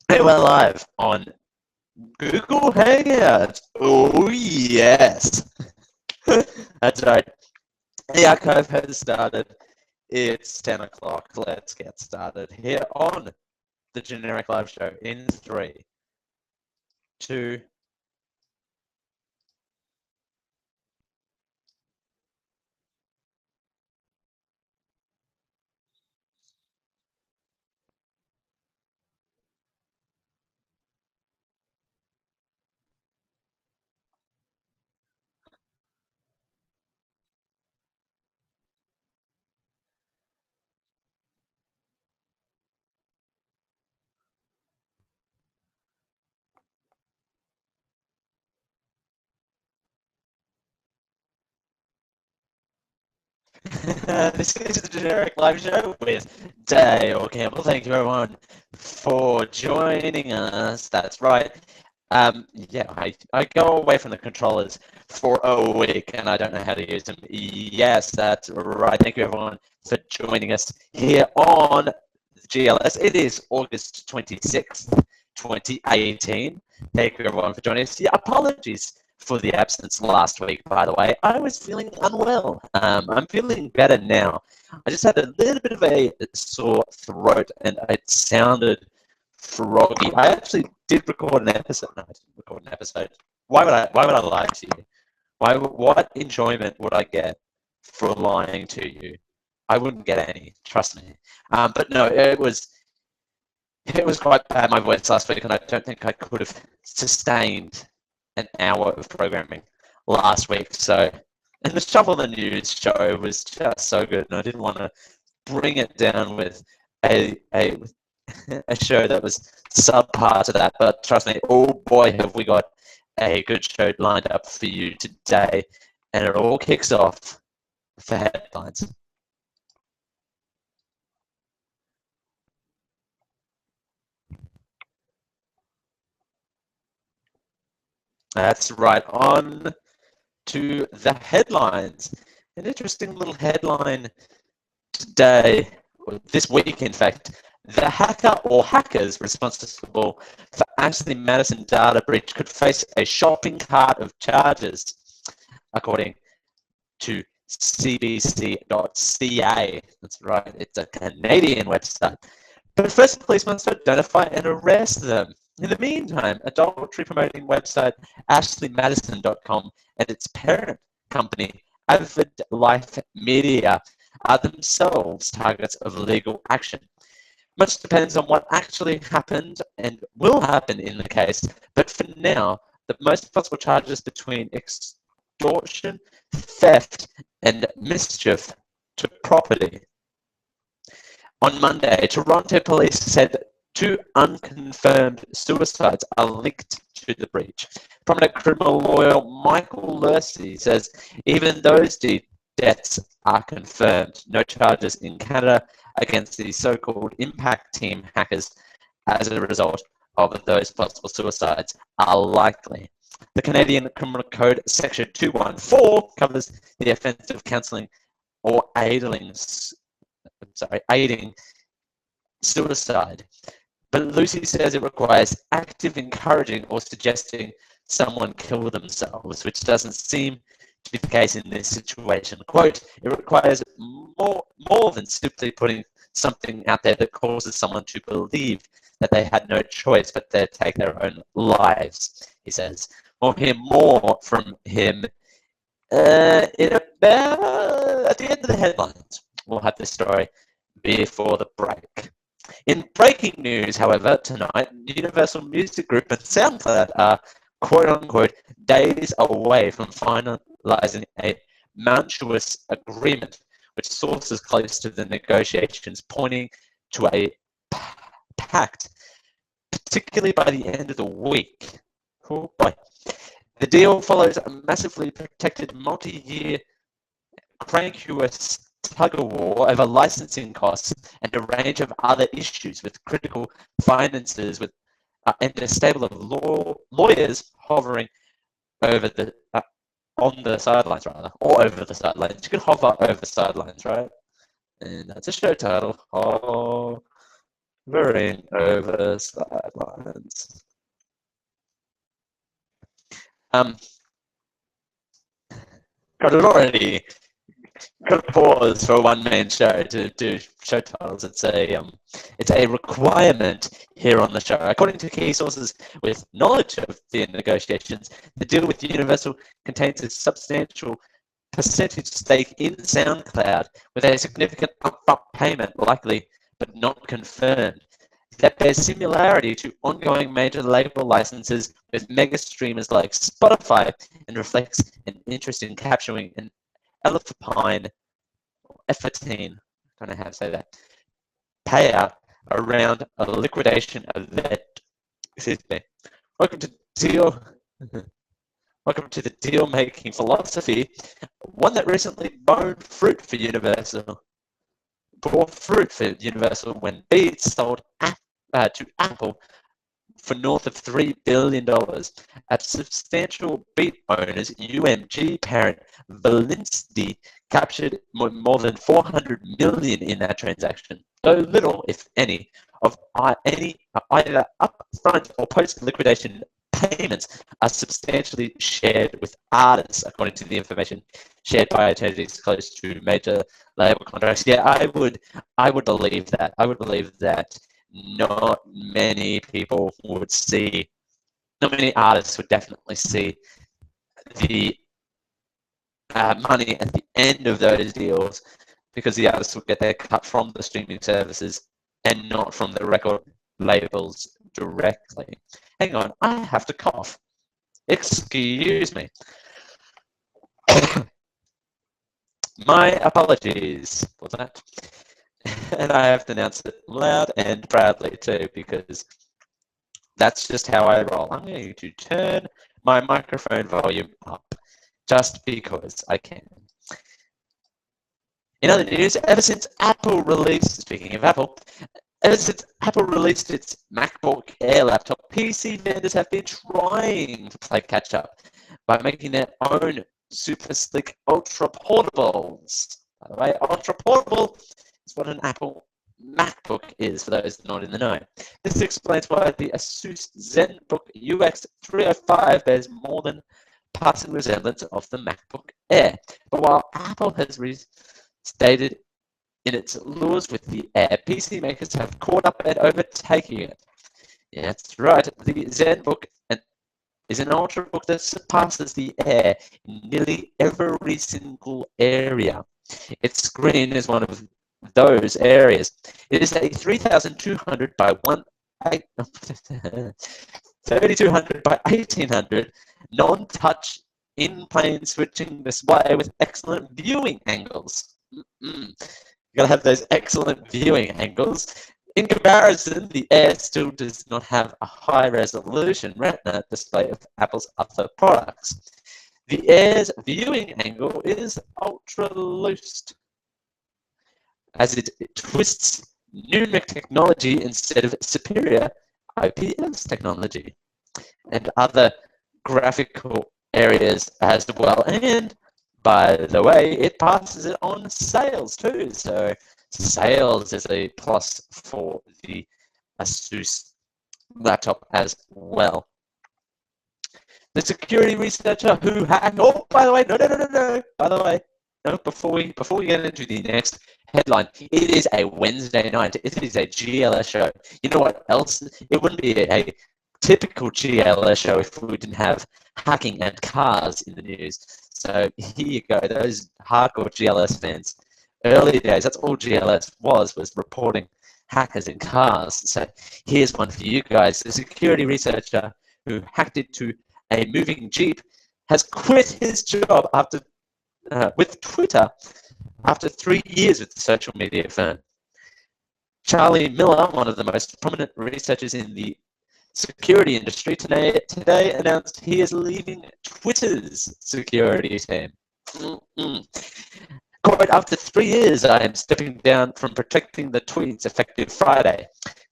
Hey, we're live on Google Hangouts. Oh, yes. That's right. The archive has started. It's 10 o'clock. Let's get started here on the Generic Live Show in 3, 2, this is the Generic Live Show with Dale Campbell. Thank you, everyone, for joining us. That's right. Yeah, I go away from the controllers for a week and I don't know how to use them. Yes, that's right. Thank you, everyone, for joining us here on GLS. It is August 26th, 2018. Thank you, everyone, for joining us. Yeah, apologies for the absence last week, by the way. I was feeling unwell. I'm feeling better now. I just had a little bit of a sore throat and it sounded froggy. I actually did record an episode. No, I didn't record an episode. Why would I lie to you? What enjoyment would I get for lying to you? I wouldn't get any, trust me. But no, it was quite bad, my voice last week, and I don't think I could have sustained an hour of programming last week. So, and the Shuffle the News show was just so good, and I didn't want to bring it down with a a show that was subpar to that. But trust me, oh boy, have we got a good show lined up for you today, and it all kicks off for headlines. That's right. On to the headlines. An interesting little headline today, or this week, in fact. The hacker or hackers responsible for Ashley Madison data breach could face a shopping cart of charges, according to cbc.ca. That's right, it's a Canadian website. But first, police must identify and arrest them. In the meantime, adultery promoting website ashleymadison.com and its parent company, Avid Life Media, are themselves targets of legal action. Much depends on what actually happened and will happen in the case, but for now, the most possible charges between extortion, theft, and mischief to property. On Monday, Toronto police said 2 unconfirmed suicides are linked to the breach. Prominent criminal lawyer Michael Lursey says even those deaths are confirmed. No charges in Canada against the so-called impact team hackers as a result of those possible suicides are likely. The Canadian Criminal Code Section 214 covers the offence of counselling or aiding suicide. But Lucy says it requires active encouraging or suggesting someone kill themselves, which doesn't seem to be the case in this situation. Quote, it requires more than simply putting something out there that causes someone to believe that they had no choice but to take their own lives, he says. We'll hear more from him in about at the end of the headlines. We'll have this story before the break. In breaking news, however, tonight, Universal Music Group and SoundCloud are quote unquote days away from finalizing a mountainous agreement, which sources close to the negotiations pointing to a pact, particularly by the end of the week. Oh boy. The deal follows a massively protected multi-year crankious tug-of-war over licensing costs and a range of other issues with critical finances and a stable of lawyers hovering over the on the sidelines, rather, or over the sidelines. You can hover over the sidelines, right? And that's a show title. Oh, hovering over sidelines. Got it already. Got to pause for a one-man show to do show titles. It's a requirement here on the show. According to key sources with knowledge of the negotiations, the deal with Universal contains a substantial percentage stake in SoundCloud, with a significant upfront payment likely but not confirmed. That bears similarity to ongoing major label licenses with mega streamers like Spotify and reflects an interest in capturing an elephantine, effatine, I don't know how to say that, payout around a liquidation event. Excuse me. Welcome to deal. Welcome to the deal-making philosophy, one that recently bore fruit for Universal. When Beats sold to Apple for north of $3 billion. At substantial Beat owners, UMG parent Valinsky captured more than $400 million in that transaction, though little, if any, of either upfront or post-liquidation payments are substantially shared with artists, according to the information shared by attorneys close to major label contracts. Yeah, I would believe that. I would believe that not many people would see, not many artists would definitely see the money at the end of those deals, because the artists would get their cut from the streaming services and not from the record labels directly. Hang on, I have to cough. Excuse me. My apologies for that. And I have to announce it loud and proudly too, because that's just how I roll. I'm going to turn my microphone volume up just because I can. In other news, ever since Apple released, speaking of Apple, ever since Apple released its MacBook Air laptop, PC vendors have been trying to play catch up by making their own super slick ultra portables. By the way, ultra portable is what an Apple MacBook is, for those not in the know. This explains why the Asus ZenBook UX305 bears more than passing resemblance of the MacBook Air. But while Apple has stated in its lures with the Air, PC makers have caught up and overtaking it. Yeah, that's right. The ZenBook is an ultrabook that surpasses the Air in nearly every single area. Its screen is one of those areas. It is a 3200 by 3200 by 1800 non-touch in-plane switching display with excellent viewing angles. You gotta have those excellent viewing angles. In comparison, the Air still does not have a high-resolution Retina display of Apple's other products. The Air's viewing angle is ultra-loose, as it twists pneumatic technology instead of superior IPS technology, and other graphical areas as well. And by the way, it passes it on sales too. So sales is a plus for the Asus laptop as well. The security researcher who hacked. Oh, by the way, no. By the way, no. Before we get into the next headline, it is a Wednesday night. It is a GLS show. You know what else? It wouldn't be a typical GLS show if we didn't have hacking and cars in the news. So here you go. Those hardcore GLS fans. Early days, that's all GLS was reporting hackers in cars. So here's one for you guys. The security researcher who hacked into a moving Jeep has quit his job after with Twitter after 3 years with the social media firm. Charlie Miller, one of the most prominent researchers in the security industry, today announced he is leaving Twitter's security team. Quote, after 3 years, I am stepping down from protecting the tweets effective Friday.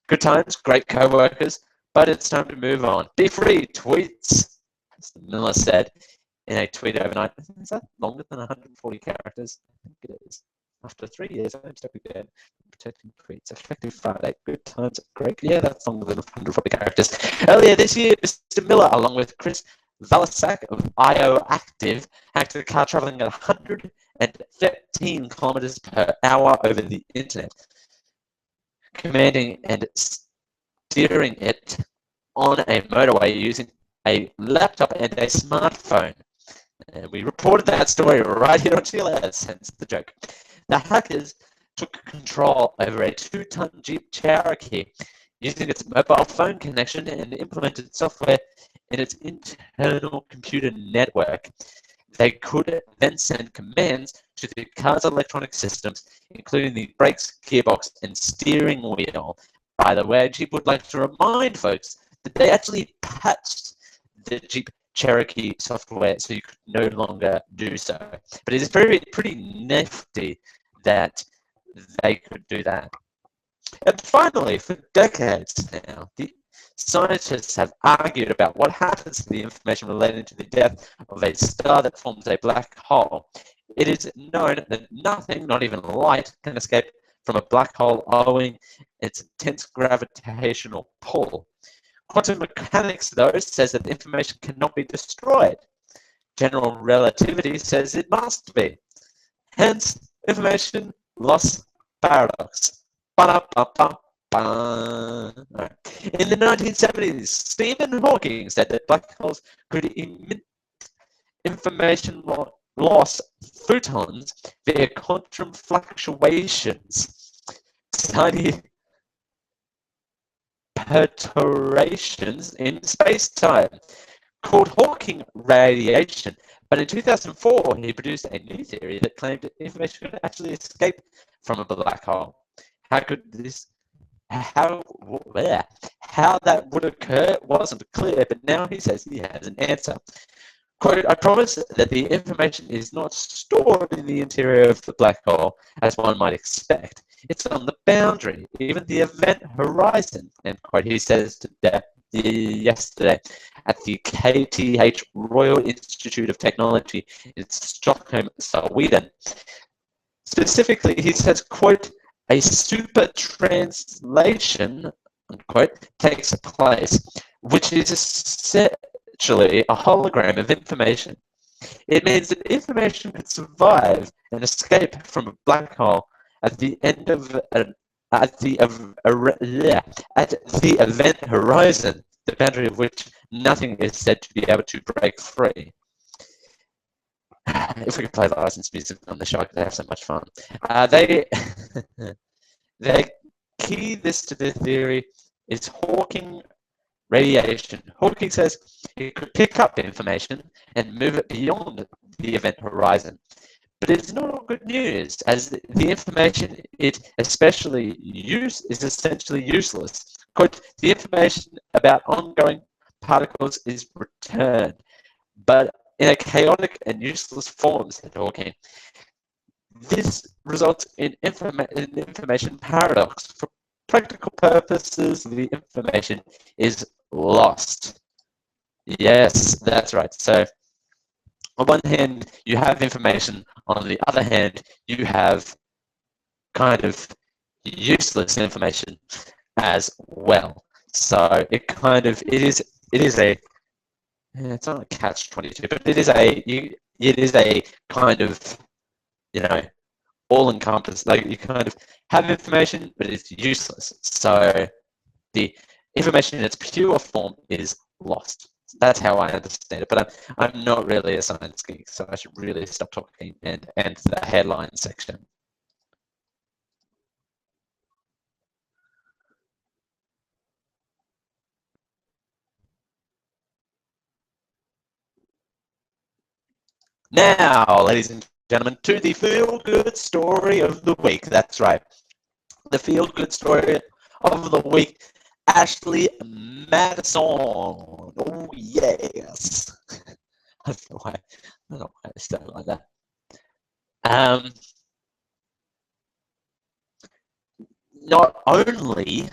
Good times, great co-workers, but it's time to move on. Be free, tweets, as Miller said in a tweet overnight. Is that longer than 140 characters? I think it is. After 3 years, I'm stuck again. Protecting tweets. Effective Friday. Good times. Great. Yeah, that's longer than 140 characters. Earlier this year, Mr. Miller, along with Chris Valasak of IO Active, hacked a car traveling at 113 kilometers per hour over the internet, commanding and steering it on a motorway using a laptop and a smartphone. And we reported that story right here on TLS, hence the joke. The hackers took control over a 2-ton Jeep Cherokee using its mobile phone connection and implemented software in its internal computer network. They could then send commands to the car's electronic systems, including the brakes, gearbox, and steering wheel. By the way, Jeep would like to remind folks that they actually patched the Jeep Cherokee software so you could no longer do so. But it is pretty nifty that they could do that. And finally, for decades now, the scientists have argued about what happens to the information relating to the death of a star that forms a black hole. It is known that nothing, not even light, can escape from a black hole owing its intense gravitational pull. Quantum mechanics, though, says that the information cannot be destroyed. General relativity says it must be. Hence, information loss paradox. Ba-da-ba-ba. Right. In the 1970s, Stephen Hawking said that black holes could emit information loss photons via quantum fluctuations, tiny perturbations in space-time, called Hawking radiation. But in 2004, he produced a new theory that claimed that information could actually escape from a black hole. How that would occur wasn't clear, but now he says he has an answer. Quote, I promise that the information is not stored in the interior of the black hole, as one might expect. It's on the boundary, even the event horizon, end quote. He says yesterday at the KTH Royal Institute of Technology in Stockholm, Sweden. Specifically, he says, quote, a super translation, unquote, takes place, which is essentially a hologram of information. It means that information could survive and escape from a black hole at the end of at the event horizon, the boundary of which nothing is said to be able to break free. If we could play licensed music on the show, I could have so much fun. They key this to the theory is Hawking radiation. Hawking says it could pick up information and move it beyond the event horizon. But it's not all good news, as the information it especially is essentially useless. Quote, the information about ongoing particles is returned, but in a chaotic and useless form, said Hawking. This results in information paradox. For practical purposes, the information is lost. Yes, that's right. So on one hand, you have information. On the other hand, you have kind of useless information as well. So it is a it's not a catch-22, but it is a kind of, you know, all-encompassing. Like, you kind of have information, but it's useless. So the information in its pure form is lost. That's how I understand it. But I'm not really a science geek, so I should really stop talking and end the headline section. Now, ladies and gentlemen, to the feel-good story of the week. That's right. The feel-good story of the week, Ashley Madison. Oh, yes. I don't know why I started like that. Not only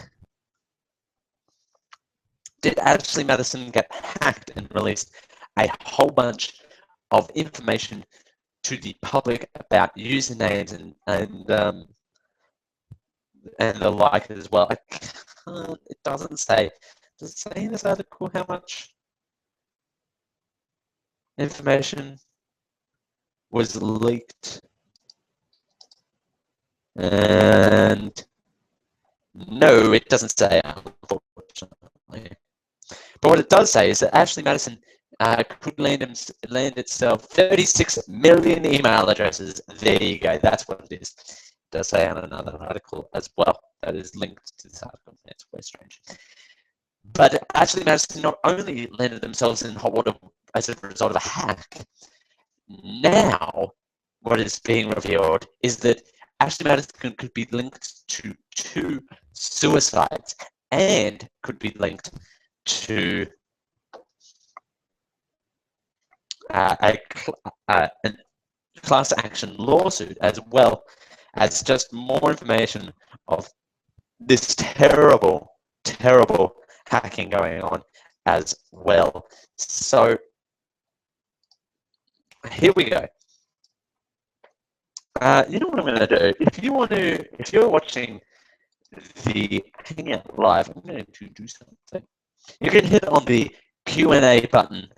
did Ashley Madison get hacked and released a whole bunch of information to the public about usernames and the like as well. It doesn't say. Does it say in this article how much information was leaked? And no, it doesn't say, unfortunately. But what it does say is that Ashley Madison could land itself 36 million email addresses. There you go. That's what it is. It does say on another article as well that is linked to this article. It's very strange. But Ashley Madison not only landed themselves in hot water as a result of a hack, now what is being revealed is that Ashley Madison could be linked to 2 suicides and could be linked to a class action lawsuit, as well as just more information of this terrible, terrible hacking going on as well. So here we go. You know what I'm going to do? If you're watching the Hangout live, I'm going to do something. You can hit on the Q&A button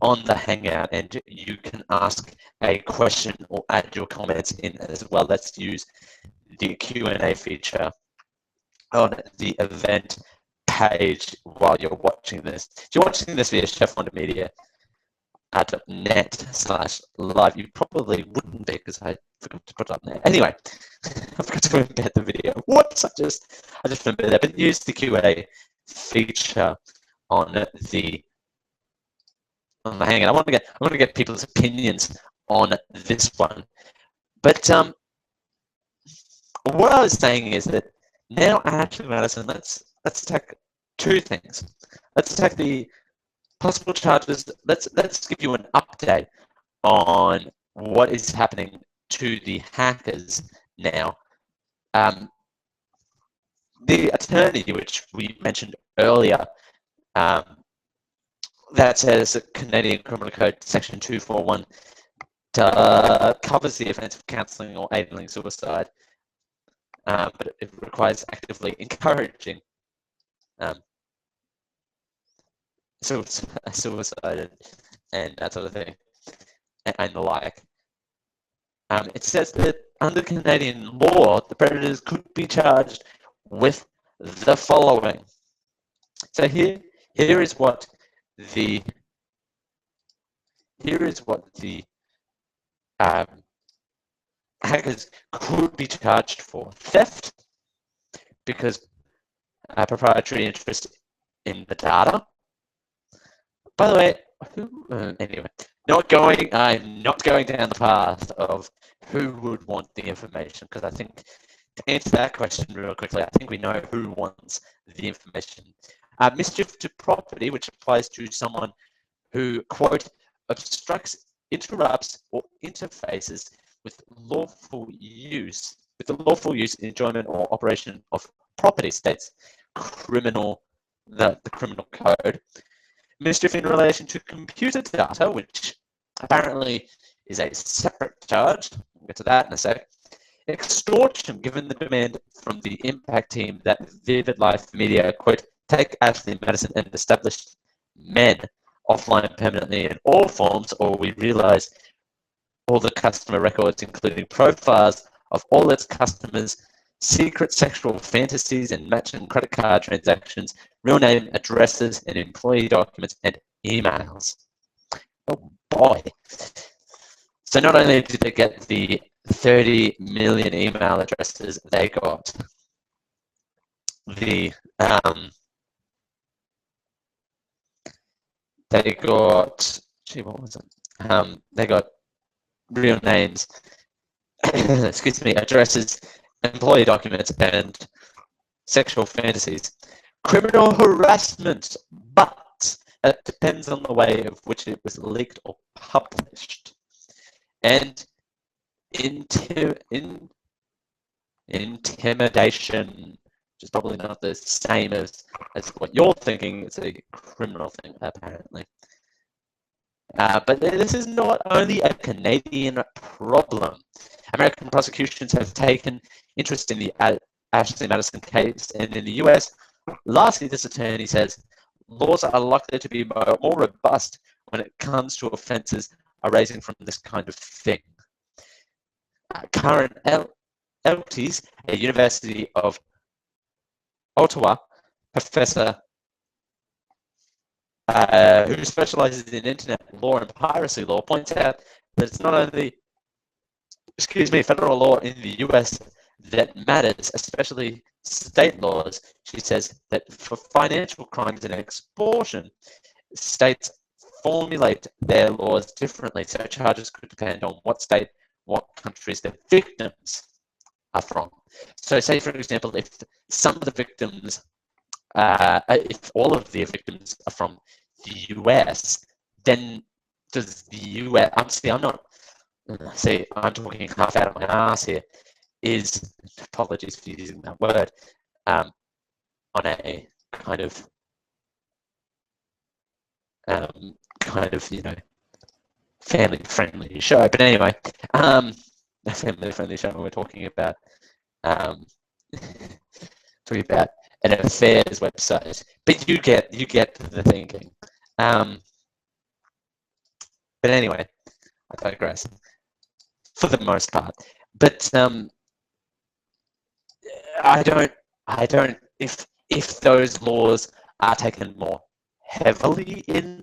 on the Hangout, and you can ask a question or add your comments in as well. Let's use the Q&A feature on the event page while you're watching this. If you're watching this via chefwondermedia.net/live, you probably wouldn't be, because I forgot to put it up there. Anyway, I forgot to embed the video. Whoops, I just remembered that. But use the Q&A feature on the Hangout. I want to get people's opinions on this one. But what I was saying is that now, Ashley Madison, let's attack 2 things. Let's attack the possible charges. Let's give you an update on what is happening to the hackers now. The attorney, which we mentioned earlier, that says that Canadian Criminal Code Section 241 covers the offence of counselling or aiding suicide, but it requires actively encouraging suicide and that sort of thing, and the like. It says that under Canadian law, the predators could be charged with the following. So here is what the hackers could be charged for: theft, because proprietary interest in the data. By the way, anyway, I'm not going down the path of who would want the information, because I think, to answer that question real quickly, I think we know who wants the information. Mischief to property, which applies to someone who, quote, obstructs, interrupts, or interfaces with the lawful use, enjoyment, or operation of property, states the criminal code. Mischief in relation to computer data, which apparently is a separate charge. We'll get to that in a sec. Extortion, given the demand from the impact team that Vivid Life Media, quote, take Ashley Madison and established men offline permanently in all forms, or we realize all the customer records, including profiles of all its customers, secret sexual fantasies and matching credit card transactions, real name, addresses, and employee documents and emails. Oh boy. So not only did they get the 30 million email addresses, they got the what was it? They got real names, excuse me, addresses, employee documents, and sexual fantasies. Criminal harassment, but it depends on the way of which it was leaked or published. And intimidation, which is probably not the same as what you're thinking. It's a criminal thing, apparently. But this is not only a Canadian problem. American prosecutions have taken interest in the Ashley Madison case, and in the US, lastly, this attorney says laws are likely to be more robust when it comes to offences arising from this kind of thing. Karen Eltis, a University of Ottawa professor who specializes in internet law and piracy law, points out that it's not only, federal law in the US that matters, especially state laws. She says that for financial crimes and extortion, states formulate their laws differently, so charges could depend on what state, what countries the victims are from. So say, for example, if some of the victims, if all of the victims are from the US, then does the US, I'm talking half out of my ass here, apologies for using that word, on a kind of, family-friendly show. But anyway, a family-friendly show we're talking about, an affairs website. But you get the thinking. But anyway, I digress for the most part. But I don't. If those laws are taken more heavily in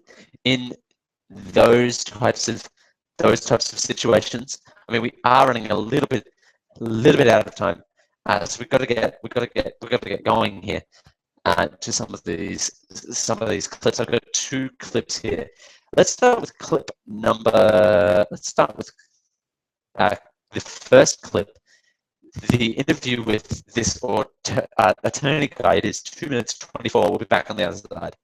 those types of situations. I mean, we are running a little bit out of time, so we've got to get going here to some of these clips. I've got 2 clips here. Let's start with clip number. Let's start with the first clip. The interview with this attorney guy. It is 2 minutes 24. We'll be back on the other side.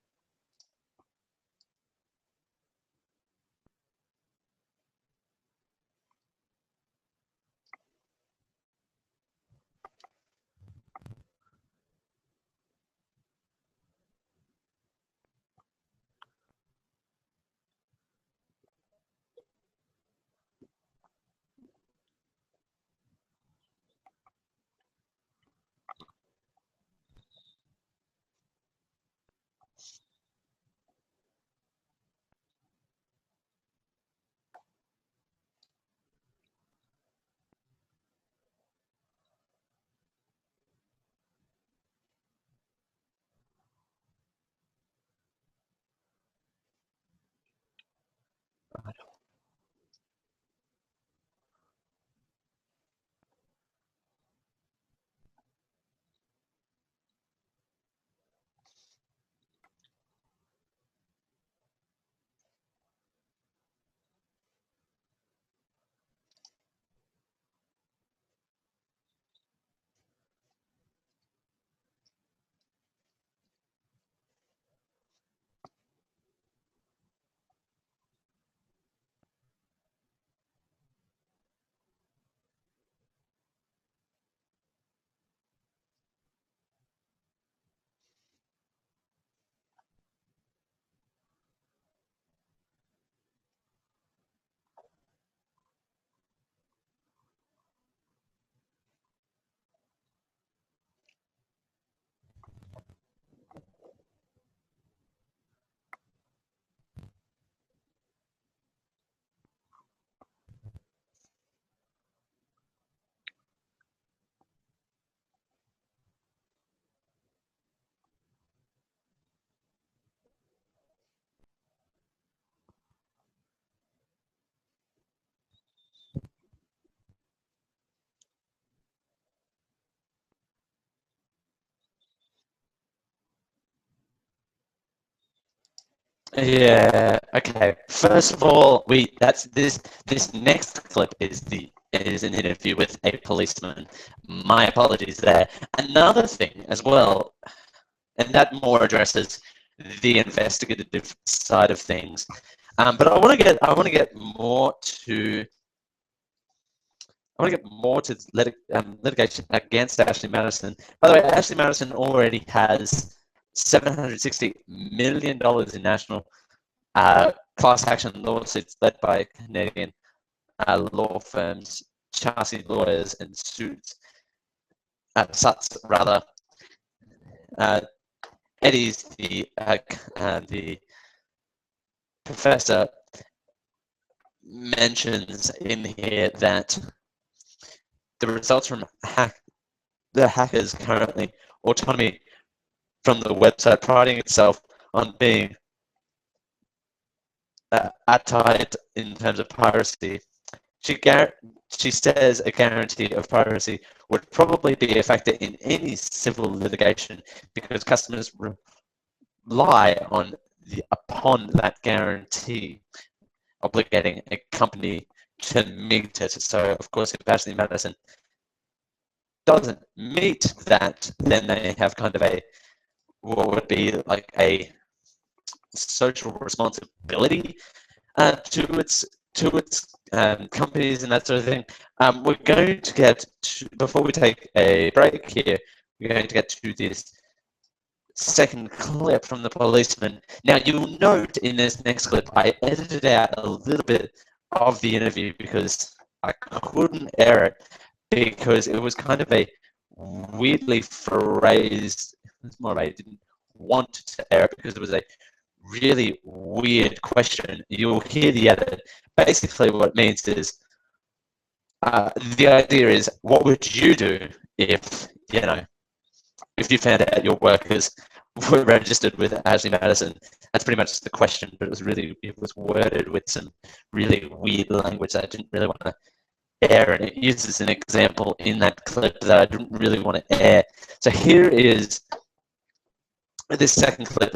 Yeah. Okay. First of all, this next clip is an interview with a policeman. My apologies there. Another thing as well, and that more addresses the investigative side of things. But I want to get more to litigation against Ashley Madison. By the way, Ashley Madison already has $760 million in national class action lawsuits led by Canadian law firms, chassis lawyers, and suits rather. Eddie's the professor mentions in here that the results from the hackers currently autonomy from the website priding itself on being tied in terms of piracy. She says a guarantee of privacy would probably be a factor in any civil litigation because customers rely upon that guarantee, obligating a company to meet it. So, of course, if Ashley Madison doesn't meet that, then they have kind of what would be like a social responsibility to its companies and that sort of thing. We're going to get before we take a break here. We're going to get to this second clip from the policeman. Now, you'll note in this next clip, I edited out a little bit of the interview because I couldn't air it because it was kind of a weirdly phrased. It's more I didn't want to air it because it was a really weird question. You'll hear the edit. Basically, what it means is the idea is, what would you do if if you found out your workers were registered with Ashley Madison? That's pretty much the question, but it was worded with some really weird language that I didn't really want to air, and it uses an example in that clip that I didn't really want to air. So here is this second clip,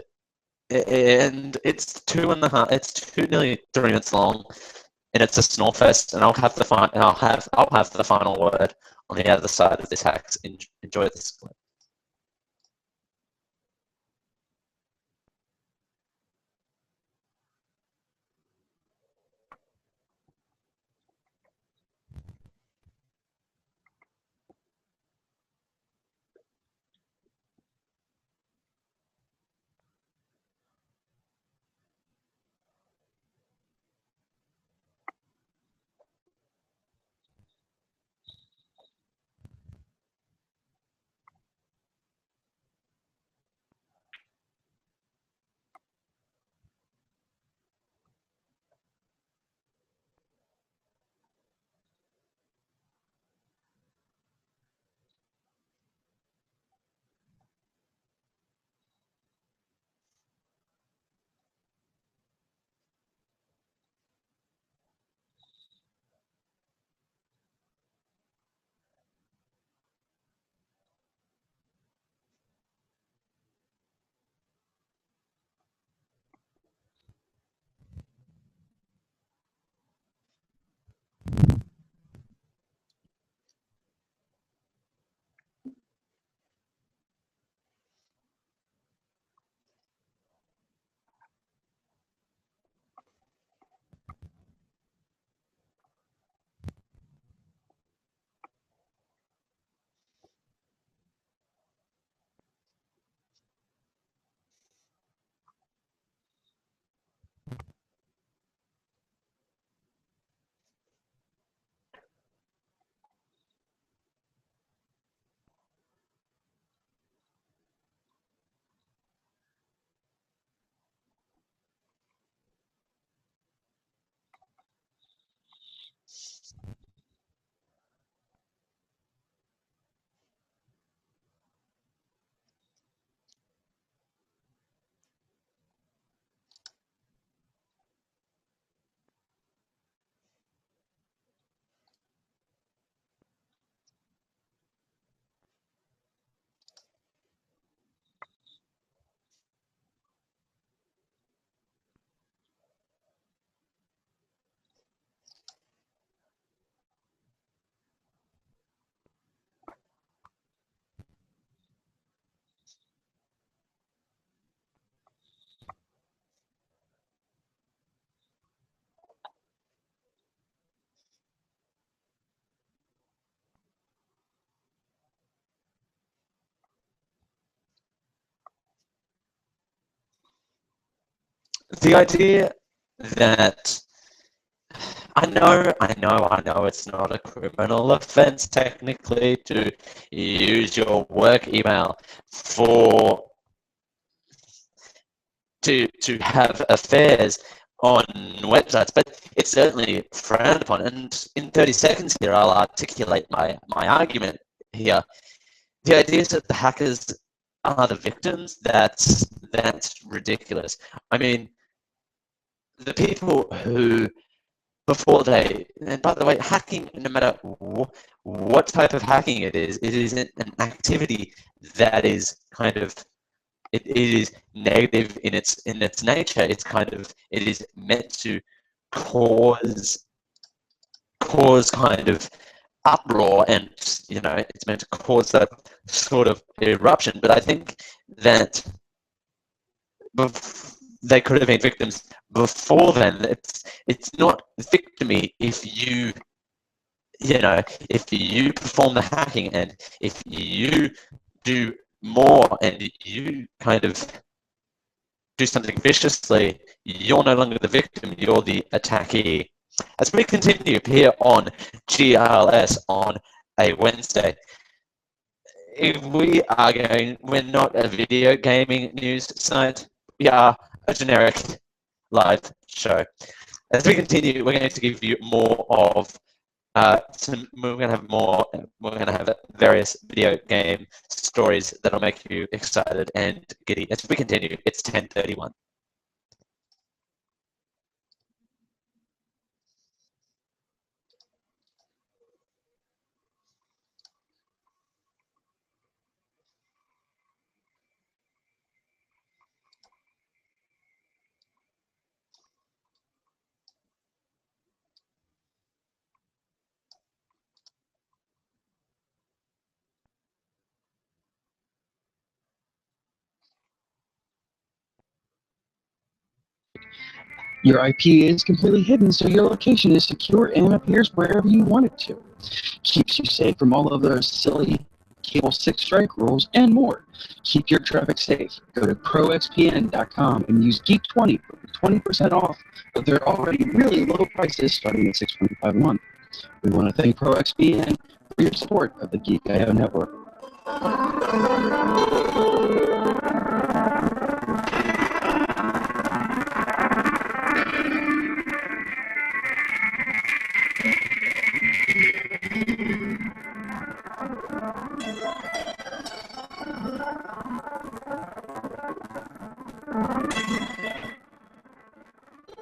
and it's nearly 3 minutes long, and it's a snore fest, and I'll have the final word on the other side of this hacks. Enjoy this clip. The idea that I know it's not a criminal offense technically to use your work email for to have affairs on websites, but it's certainly frowned upon. And in 30 seconds here, I'll articulate my argument here. The idea is that the hackers are the victims. That's ridiculous. I mean, the people who before they, and by the way, hacking, no matter what type of hacking it is an activity that is kind of it is negative in its nature. It's kind of it is meant to cause kind of uproar, and it's meant to cause that sort of eruption. But I think that they could have been victims before then. It's not victimy if if you perform the hacking, and if you do more and you kind of do something viciously, you're no longer the victim, you're the attackee. As we continue here on GRLS on a Wednesday, we're not a video gaming news site, we are a generic live show. As we continue, we're going to give you more of we're going to have various video game stories that'll make you excited and giddy. As we continue, it's 10:31. Your IP is completely hidden, so your location is secure and appears wherever you want it to. Keeps you safe from all of those silly Cable 6 strike rules and more. Keep your traffic safe. Go to proxpn.com and use Geek20 for 20% off of their already really low prices starting at $625 a month. We want to thank ProXPN for your support of the Geek.io network.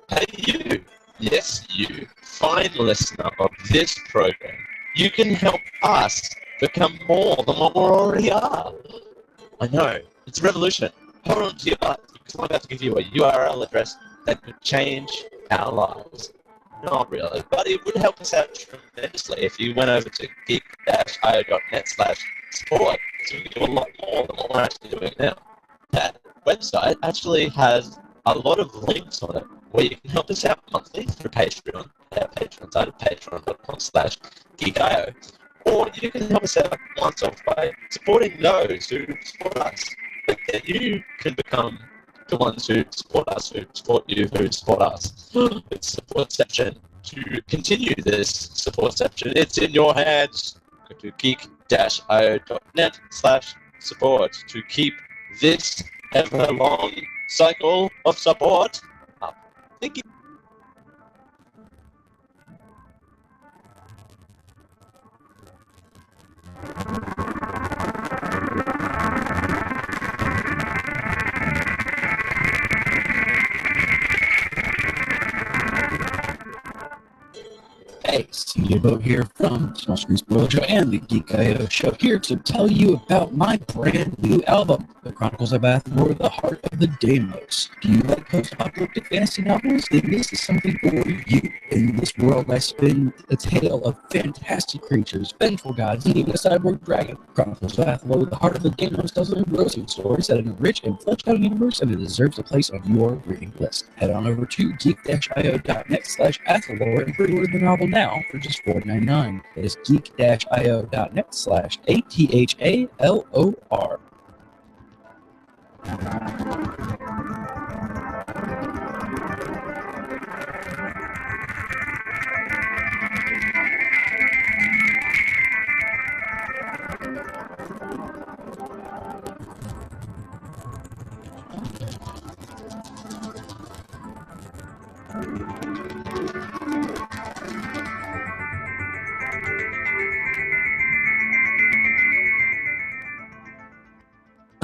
Hey you, yes you, fine listener of this program, you can help us become more than what we already are. I know, it's revolutionary. Hold on to your butts, because I'm about to give you a URL address that could change our lives. Not really, but it would help us out tremendously if you went over to geek-io.net/support, so we can do a lot more than what we're actually doing now. That website actually has a lot of links on it where you can help us out monthly through Patreon, our Patreon site at patreon.com/geekio, or you can help us out once off by supporting those who support us. But then you can become the ones who support us, who support you, who support us. It's supportception. To continue this supportception, it's in your hands. Go to geek-io.net/support to keep this ever-long cycle of support up. Thank you. Hey, Studio Boat here from Small Screen Spoiler Show and the Geek.io Show, here to tell you about my brand new album, The Chronicles of Athor, The Heart of the Deimos. Do you like post-apocalyptic fantasy novels? Then this is something for you. In this world, I spin a tale of fantastic creatures, vengeful gods, and even a cyborg dragon. Chronicles of Athor, The Heart of the Deimos tells an engrossing story set in a rich and fleshed-out universe, and it deserves a place on your reading list. Head on over to geek-io.net/Athalor and pre-order the novel now for just $4.99. That is geek-io.net/ATHALOR.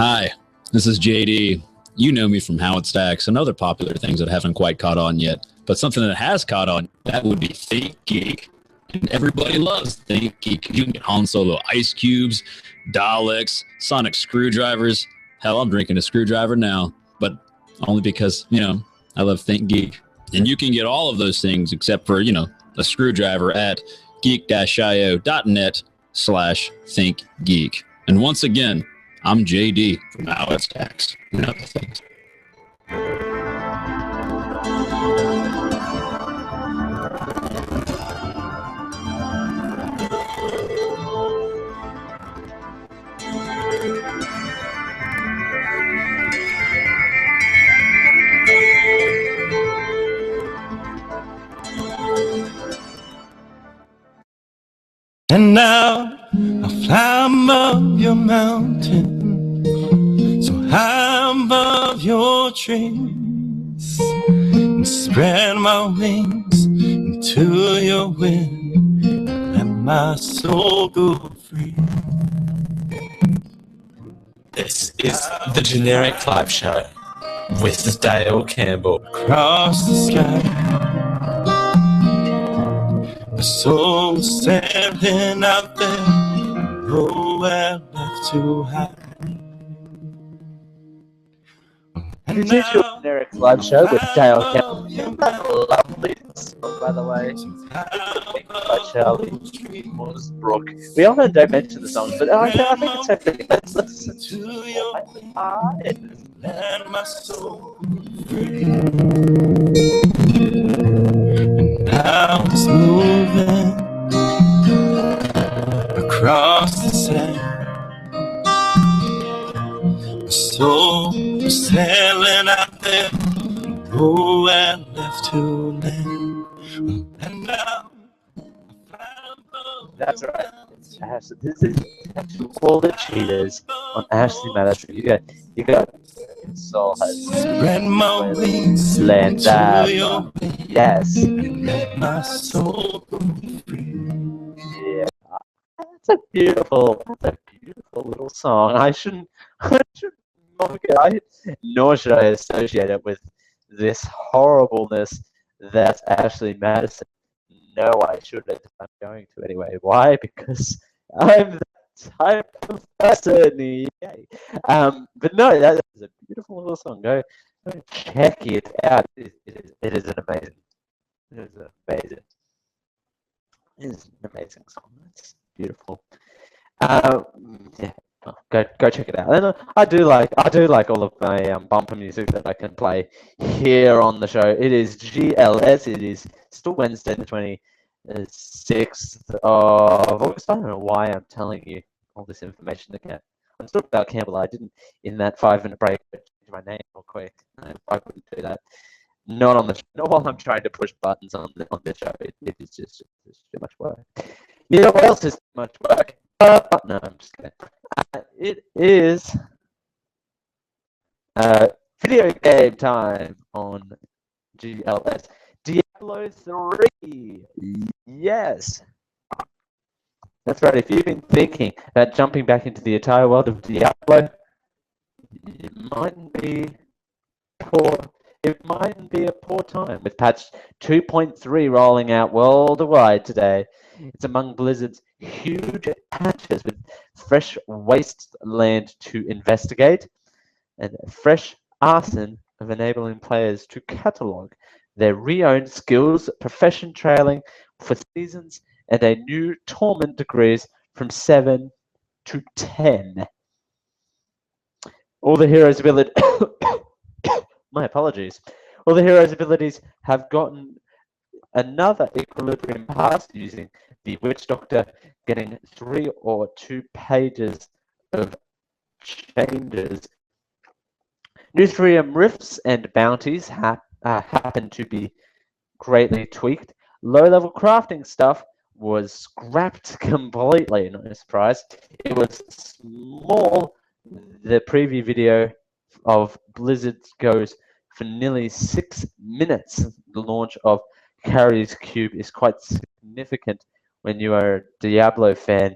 Hi, this is JD. You know me from How It Stacks and other popular things that haven't quite caught on yet. But something that has caught on, that would be Think Geek. And everybody loves Think Geek. You can get Han Solo ice cubes, Daleks, sonic screwdrivers. Hell, I'm drinking a screwdriver now, but only because, I love Think Geek. And you can get all of those things except for, a screwdriver at geek-io.net/thinkgeek. And once again, I'm JD from How It Stacks. You know the things. And now I fly above your mountain, so high above your trees, and spread my wings into your wind, and let my soul go free. This is the Generic Live Show with Dale Campbell. Across the sky, my soul sailing out there, nowhere left to hide. This is your Generic Live Show with Dale Campbell. Lovely song, by the way. By Charlie Morsbrook. We often don't mention the songs, but I think it's okay. Let's listen to Let my soul free. And now it's moving across the sand. My soul is sailing out there, nowhere left to land. And now that's right. This is all the cheaters on Ashley Madison. You got soul has spread my wings land that. Yes. Let my soul go free. Yeah. That's a beautiful little song. I shouldn't mock it. Nor should I associate it with this horribleness that's Ashley Madison. No, I shouldn't. I'm going to anyway. Why? Because I'm that type of person. Yay. But no, that is a beautiful little song. Go check it out. It is an amazing. It is amazing. It is an amazing song. It's beautiful. Yeah. Oh, go check it out. And I do like all of my bumper music that I can play here on the show. It is GLS. It is still Wednesday, the 26th of August. I don't know why I'm telling you all this information again. I'm still about Campbell. I didn't in that 5-minute break change my name real quick. I couldn't do that. Not on the show. Not while I'm trying to push buttons on the show. It is just too much work. You know what else is too much work? No, I'm just kidding. It is video game time on GLS. Diablo 3. Yes. That's right. If you've been thinking about jumping back into the entire world of Diablo, it mightn't be poor. It mightn't be a poor time with patch 2.3 rolling out worldwide today. It's among Blizzard's huge patches with fresh wasteland to investigate and fresh arson of enabling players to catalog their re-owned skills, profession trailing for seasons, and a new torment degrees from 7 to 10. All the heroes' ability my apologies. All the heroes' abilities have gotten another equilibrium pass using the Witch Doctor, getting 3 or 2 pages of changes. New 3M rifts and bounties happen to be greatly tweaked. Low-level crafting stuff was scrapped completely, no surprise. It was small. The preview video of Blizzard goes for nearly 6 minutes. The launch of Carrier's Cube is quite significant when you are a Diablo fan.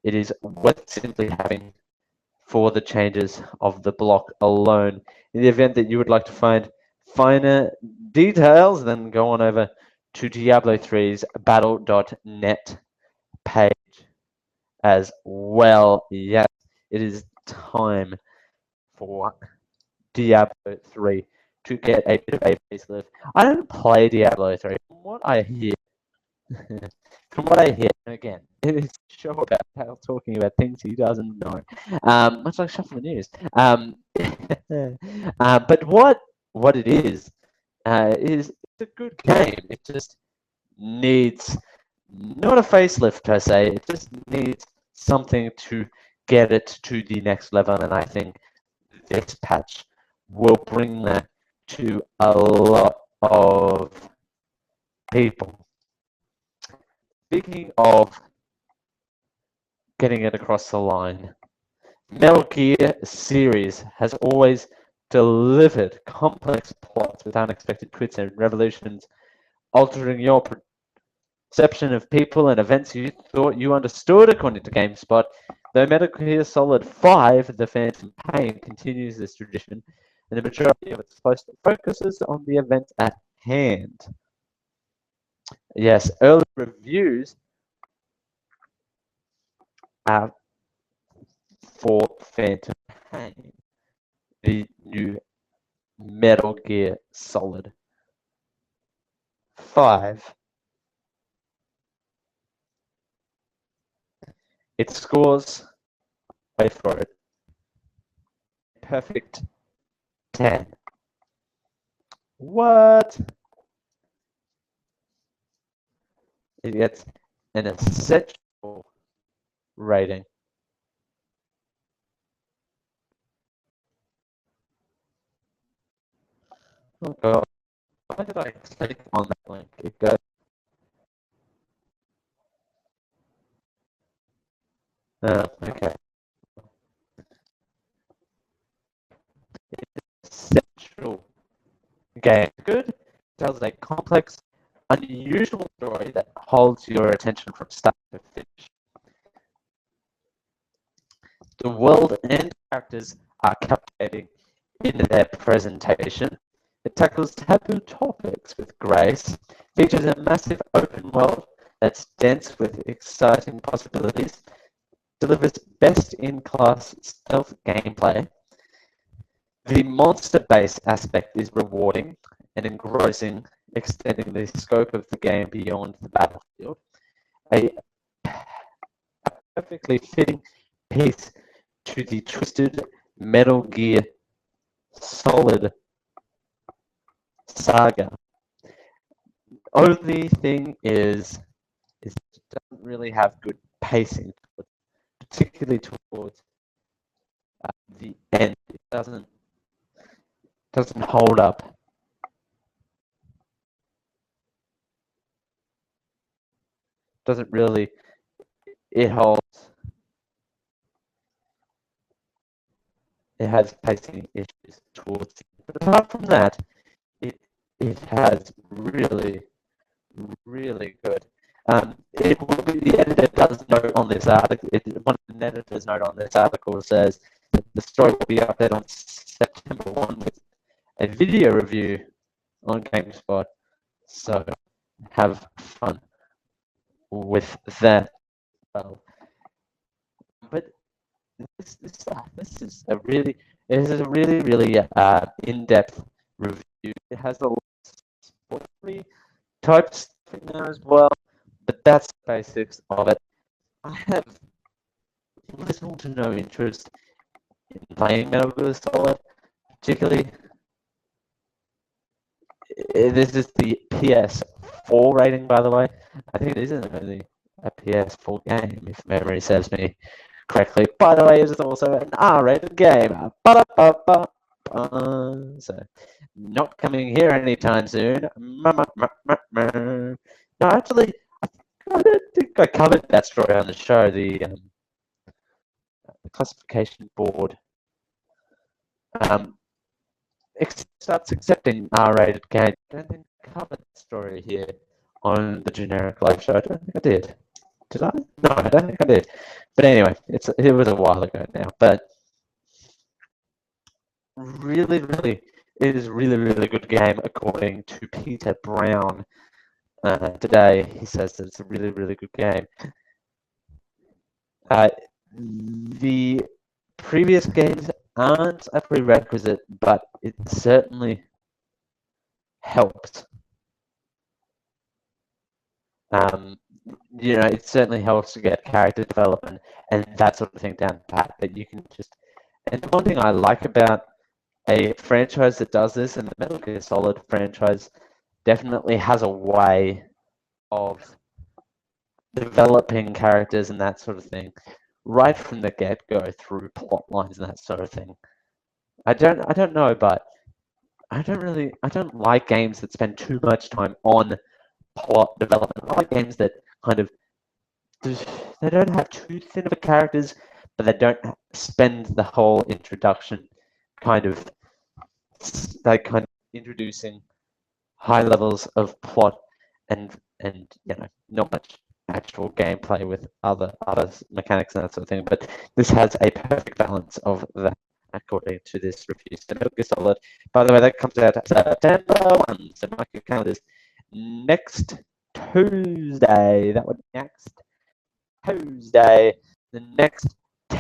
It is worth simply having for the changes of the block alone. In the event that you would like to find finer details, then go on over to Diablo 3's battle.net page as well. Yes, it is time for Diablo 3 to get a bit of a facelift. I don't play Diablo 3. From what I hear, again, it is a show about Hal talking about things he doesn't know, much like Shuffle the News. But what it is it's a good game. It just needs not a facelift per se. It just needs something to get it to the next level, and I think this patch will bring that to a lot of people. Speaking of getting it across the line, Metal Gear series has always delivered complex plots with unexpected twists and revolutions, altering your perception of people and events you thought you understood, according to GameSpot. Though Metal Gear Solid 5, The Phantom Pain, continues this tradition, and the majority of its post focuses on the events at hand. Yes, early reviews for Phantom Pain, the new Metal Gear Solid 5. It scores, wait for it, perfect 10. What? It gets an essential rating. Oh god, why did I click on that link? It goes. Oh, okay. Essential game. Good. Tells a complex, unusual story that holds your attention from start to finish. The world and characters are captivating in their presentation. It tackles taboo topics with grace, features a massive open world that's dense with exciting possibilities, delivers best-in-class stealth gameplay. The monster-based aspect is rewarding and engrossing, extending the scope of the game beyond the battlefield. A perfectly fitting piece to the twisted Metal Gear Solid saga. Only thing is it doesn't really have good pacing, particularly towards the end. It doesn't hold up. Doesn't really. It holds. It has pacing issues towards the end. But apart from that, it has really good. The editor does note on this article. One of the editors note on this article says that the story will be updated on September 1 with a video review on GameSpot. So have fun with that. But this is a really in-depth review. It has a lot of spoilery type stuff in there as well, but that's the basics of it. I have little to no interest in playing Metal Gear Solid, particularly. This is the PS4 rating, by the way. I think it isn't really a PS4 game, if memory serves me correctly. By the way, it is also an R-rated game. So, not coming here anytime soon. No, actually, I don't think I covered that story on the show. The classification board starts accepting R-rated games. I don't think I covered the story here on the generic live show. I don't think I did. Did I? No, I don't think I did. But anyway, it was a while ago now. But it is really good game according to Peter Brown. Today he says that it's a really good game. The previous games aren't a prerequisite, but it certainly helps. You know, it certainly helps to get character development and that sort of thing down pat. That you can just. And one thing I like about a franchise that does this, and the Metal Gear Solid franchise definitely has a way of developing characters and that sort of thing right from the get-go through plot lines and that sort of thing. I don't know, but I don't like games that spend too much time on plot development. I like games that kind of they don't have too thin of a characters, but they don't spend the whole introduction kind of introducing high levels of plot and you know, not much actual gameplay with other mechanics and that sort of thing. But this has a perfect balance of that according to this review. So Metal Gear Solid, by the way, that comes out September 1. So mark your calendars. Next Tuesday. That would be next Tuesday. The next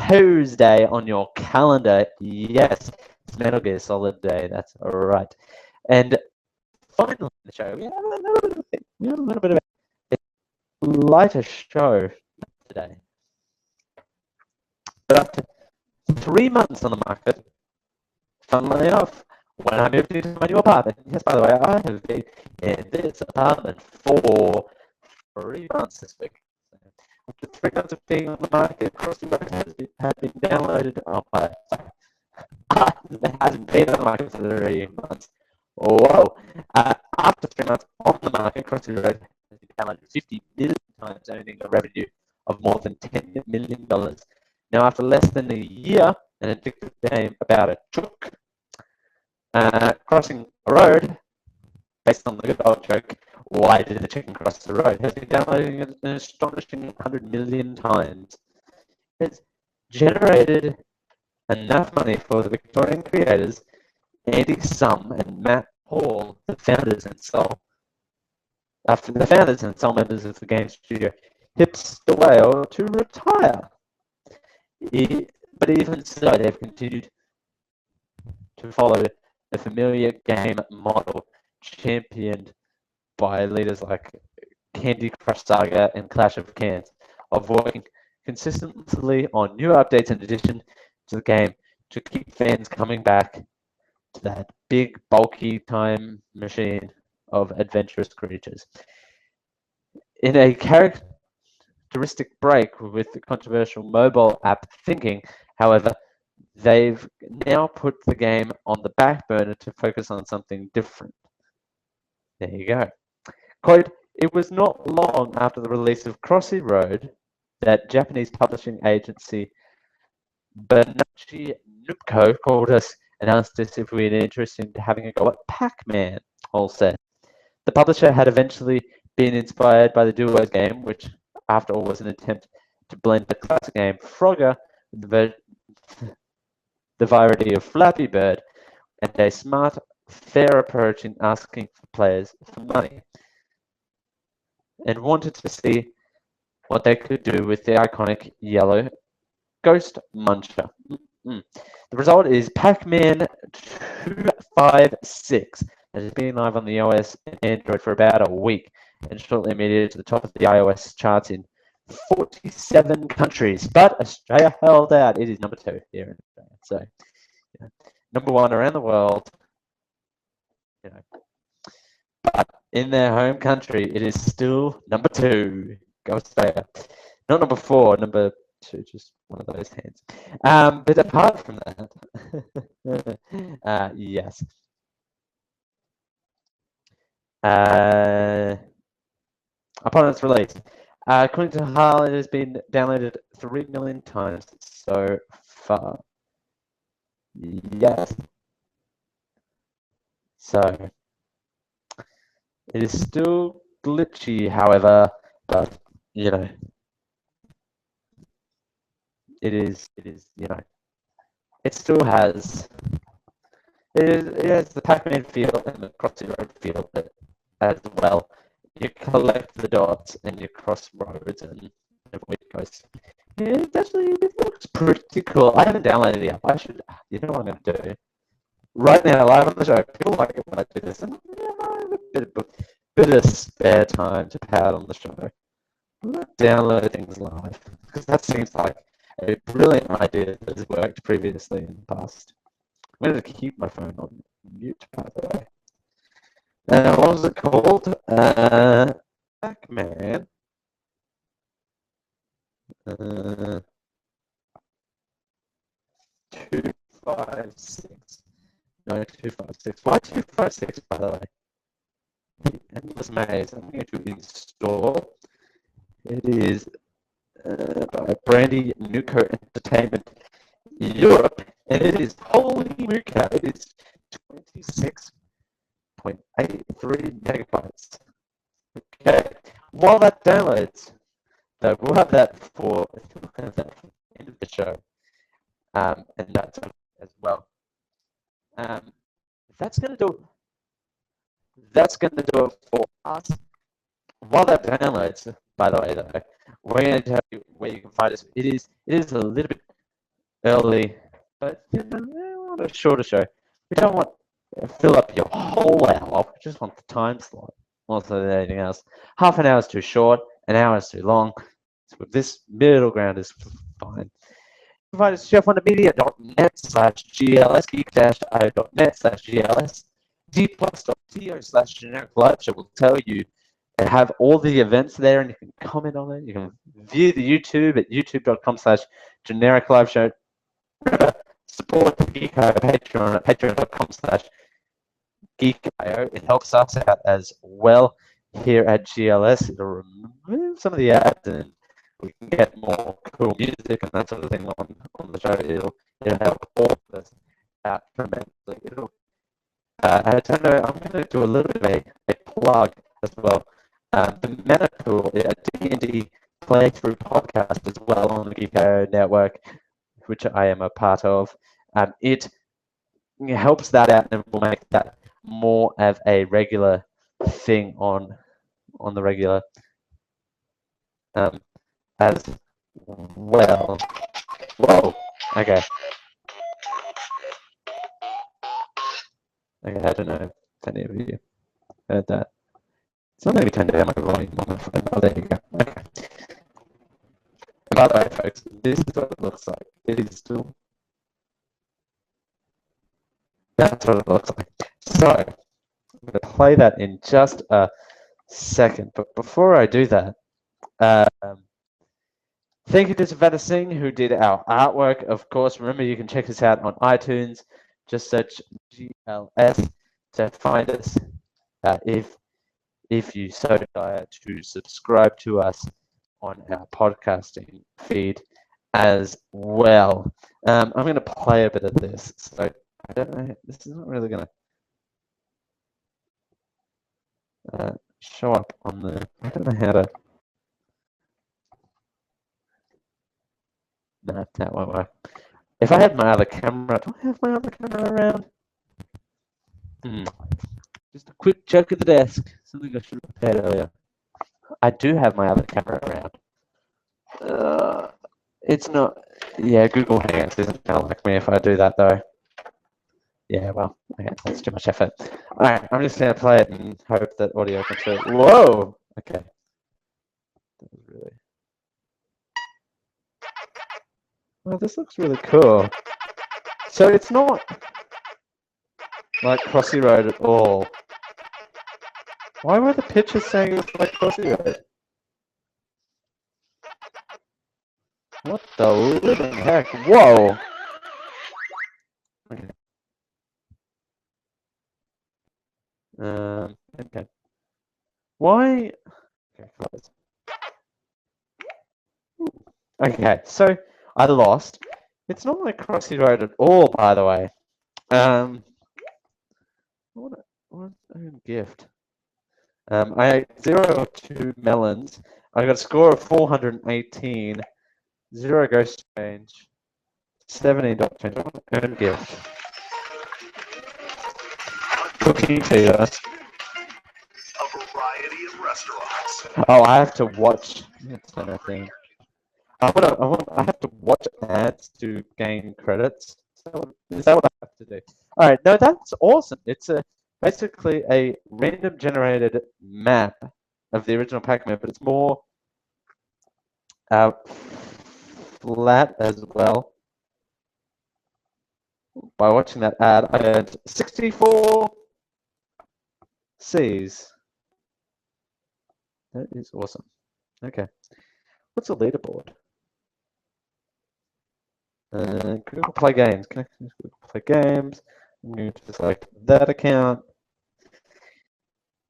Tuesday on your calendar. Yes, it's Metal Gear Solid Day. That's all right. And finally, in the show, we have a little bit of a lighter show today. But after 3 months on the market, funnily enough, when I moved into my new apartment, yes, by the way, I have been in this apartment for 3 months this week. After 3 months of being on the market, Crossy Road has been downloaded. Oh, it hasn't been on the market for 3 months. Whoa! After 3 months on the market, Crossy Road has been downloaded 50 million times, earning a revenue of more than $10 million. Now, after less than a year, an addictive game about a chook crossing a road, based on the good old joke, why did the chicken cross the road, has been downloading an astonishing 100 million times. It's generated enough money for the Victorian creators, Andy Sum and Matt Hall, the founders and sole members of the game studio, Hipster Whale, to retire. But even so, they've continued to follow the familiar game model championed by leaders like Candy Crush Saga and Clash of Clans, of working consistently on new updates in addition to the game to keep fans coming back to that big, bulky time machine of adventurous creatures. In a characteristic break with the controversial mobile app thinking, however, they've now put the game on the back burner to focus on something different. There you go. Quote, it was not long after the release of Crossy Road that Japanese publishing agency Banachi Nupco called us and asked us if we were interested in having a go at Pac-Man, Hall said. The publisher had eventually been inspired by the Duos game, which after all was an attempt to blend the classic game Frogger with the variety of Flappy Bird, and a smart, fair approach in asking for players for money, and wanted to see what they could do with the iconic yellow Ghost Muncher. The result is Pac-Man 256 that has been live on the iOS and Android for about a week, and shortly made it to the top of the iOS charts in 47 countries. But Australia held out. It is number 2 here in Australia. So, you know, number 1 around the world. You know, but in their home country, it is still number 2. Go Australia. Not number 4, number 2, just one of those hands. But apart from that, yes. Upon its release, according to HAL, it has been downloaded 3 million times so far. Yes. So, it is still glitchy, however, but, you know, it is, you know, it still has it has the Pac-Man feel and the Crossy Road feel as well. You collect the dots and you cross roads and away it goes. Yeah, it looks pretty cool. I haven't downloaded the app. I should. You know what I'm going to do? Right now, live on the show, people like it when I do this, and I have a bit of spare time to pad on the show. I'm not download things live because that seems like a brilliant idea that has worked previously in the past. I'm going to keep my phone on mute, by the way. What was it called? Pac-Man. 256. No, 256. Why 256, by the way? The Endless Maze. I'm going to install. It is by Brandy Nuco Entertainment Europe, and it is, holy Muka, it is 26.83 megabytes. Okay, while that downloads, though, we'll have that for the end of the show, and that's as well. That's going to do it for us. While that downloads, by the way, though, we're going to tell you where you can find us. It is a little bit early, but we want a shorter show. We don't want to fill up your whole hour. We just want the time slot more than anything else. Half an hour is too short, an hour is too long. So this middle ground is fine. You can find us at chefwondermedia.net/GLS, geek-io.net/GLS, dplus.co/generic live show will tell you and have all the events there, and you can comment on it. You can view the YouTube at youtube.com/generic live show. Support the Geek.io Patreon at patreon.com/geek.io. It helps us out as well here at GLS. It'll remove some of the ads and we can get more cool music and that sort of thing on the show. It'll help all of us out tremendously. I'm going to do a little bit of a plug as well. The Metacool, a D&D playthrough podcast as well on the Geek.io network, which I am a part of. It helps that out and will make that more of a regular thing on the regular as well. Whoa. Okay. I don't know if any of you heard that. So maybe turn down my volume on my phone. Oh, there you go. Okay. By the way, folks, this is what it looks like. It is still. That's what it looks like. So, I'm going to play that in just a second. But before I do that, thank you to Savannah Singh, who did our artwork. Of course, remember you can check us out on iTunes. Just search GLS to find us. If you so desire to subscribe to us on our podcasting feed as well. I'm going to play a bit of this. So I don't know. This is not really going to show up on the. I don't know how to. No, that won't work. If I had my other camera, do I have my other camera around? Just a quick check of the desk. Something I should have prepared earlier. I do have my other camera around. It's not. Yeah, Google Hangouts isn't going to like me if I do that though. Yeah, well, okay, that's too much effort. All right, I'm just going to play it and hope that audio comes through. Whoa! Okay. That was really. Well, this looks really cool. So it's not like Crossy Road at all. Why were the pictures saying it's like Crossy Road? What the living heck? Whoa! Okay. Okay. Why? Okay, close. Okay, so I lost. It's not like Crossy Road at all, by the way. What a gift. I ate 0 of 2 melons. I got a score of 418. 0 ghost range. 17 dot change. What an earned gift. cooking fever. A variety of restaurants. Oh, I have to watch. Let's turn that down. I have to watch ads to gain credits. Is that what I have to do? All right, no, that's awesome. It's basically a random generated map of the original Pac-Man, but it's more flat as well. By watching that ad, I earned 64 C's. That is awesome. Okay, what's the leaderboard? Google Play Games. Connect to Google Play Games. I'm going to select that account.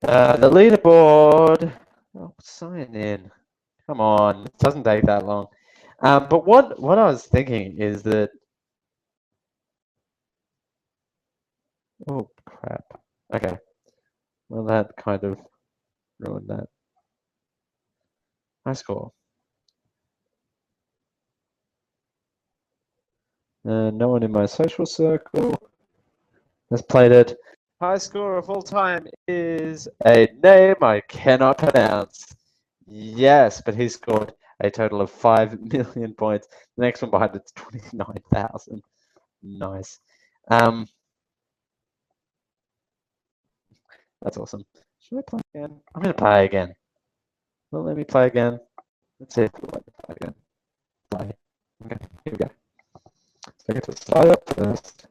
The leaderboard. Oh, sign in. Come on, it doesn't take that long. But what I was thinking is that. Oh crap. Okay. Well, that kind of ruined that. High score. No one in my social circle has played it. High score of all time is a name I cannot pronounce. Yes, but he scored a total of 5 million points. The next one behind it's 29,000. Nice. That's awesome. Should I play again? I'm going to play again. Well, let me play again. Let's see if we'll let me play again. Play. Okay, here we go. So I get to start up first.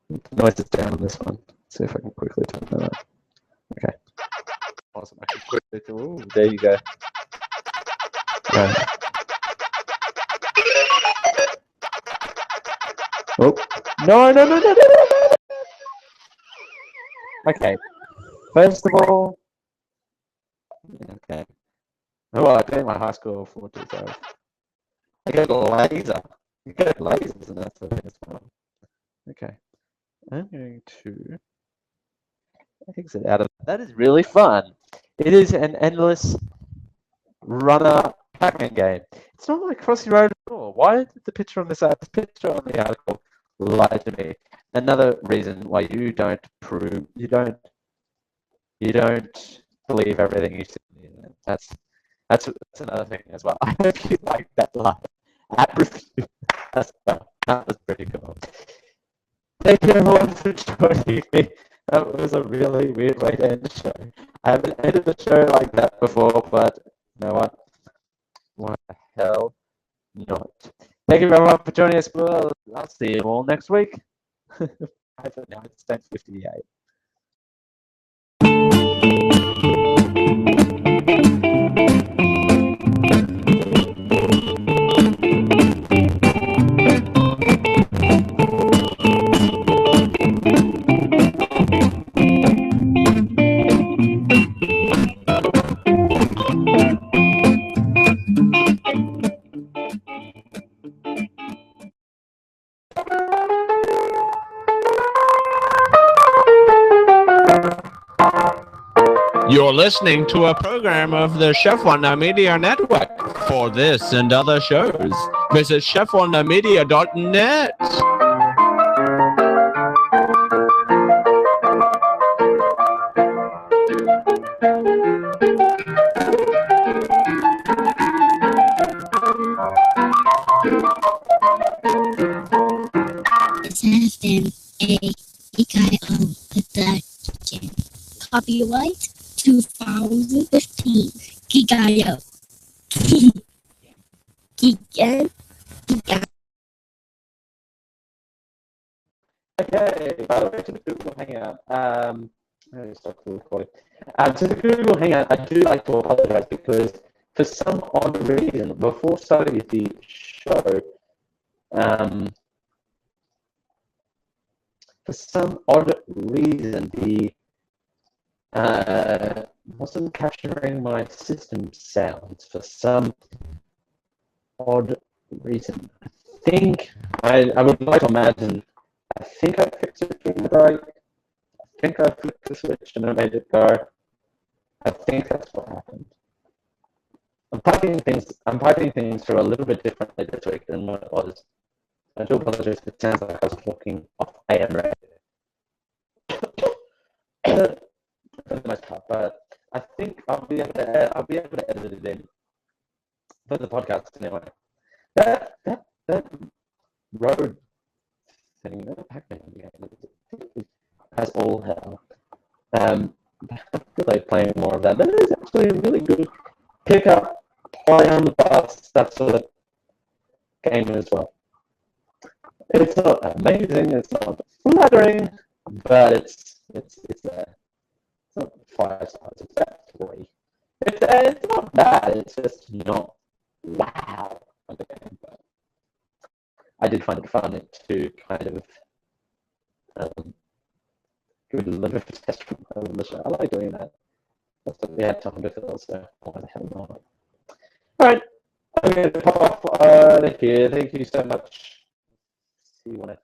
The noise is down on this one. Let's see if I can quickly turn that up. Okay. Awesome. I can quickly do. Ooh, there you go. Okay. Oh. No. Okay. First of all. Okay. Oh, I got my high score 425. I got a laser. You got lasers, and that's the thing as well. Okay. I'm going to exit out of that. Is really fun. It is an endless runner Pac-Man game. It's not like Crossy Road at all. Why did the picture on this picture on the article lie to me? Another reason why you don't believe everything you see. That's another thing as well. I hope you like that line. That was pretty cool. Thank you everyone for joining me. That was a really weird way to end the show. I haven't ended the show like that before, but you know what? Why the hell not? Thank you everyone for joining us. Well, I'll see you all next week. Bye for now. It's 10:58. You're listening to a program of the Chef Wonder Media Network. For this and other shows, visit chefwondermedia.net. This has been a EKO production. Copyright 2015. Geek.io. Geek. Okay, by the way, to the Google Hangout, let me stop the recording. To the Google Hangout, I do like to apologize because for some odd reason, before starting the show, for some odd reason, the wasn't capturing my system sounds for some odd reason. I think I would like to imagine. I think I fixed it in the break. I think I flipped the switch and I made it go. I think that's what happened. I'm piping things through a little bit differently this week than what it was. I do apologize if it sounds like I was talking off AM radio. for the most part, but I think I'll be able to edit it in for the podcast anyway. That road thing, that Pac-Man game has all hell. I feel like playing more of that. That is actually a really good pick-up, play on the bus, that sort of game as well. It's not amazing, it's not flattering, but it's not 5 stars, it's about 3. It's not bad, it's just not wow of the game. But I did find it fun to kind of do a little bit of test from the show. I like doing that. That's what we had time to fill, so why the hell not? Alright, I'm going to pop off out of here. Thank you so much. See you when I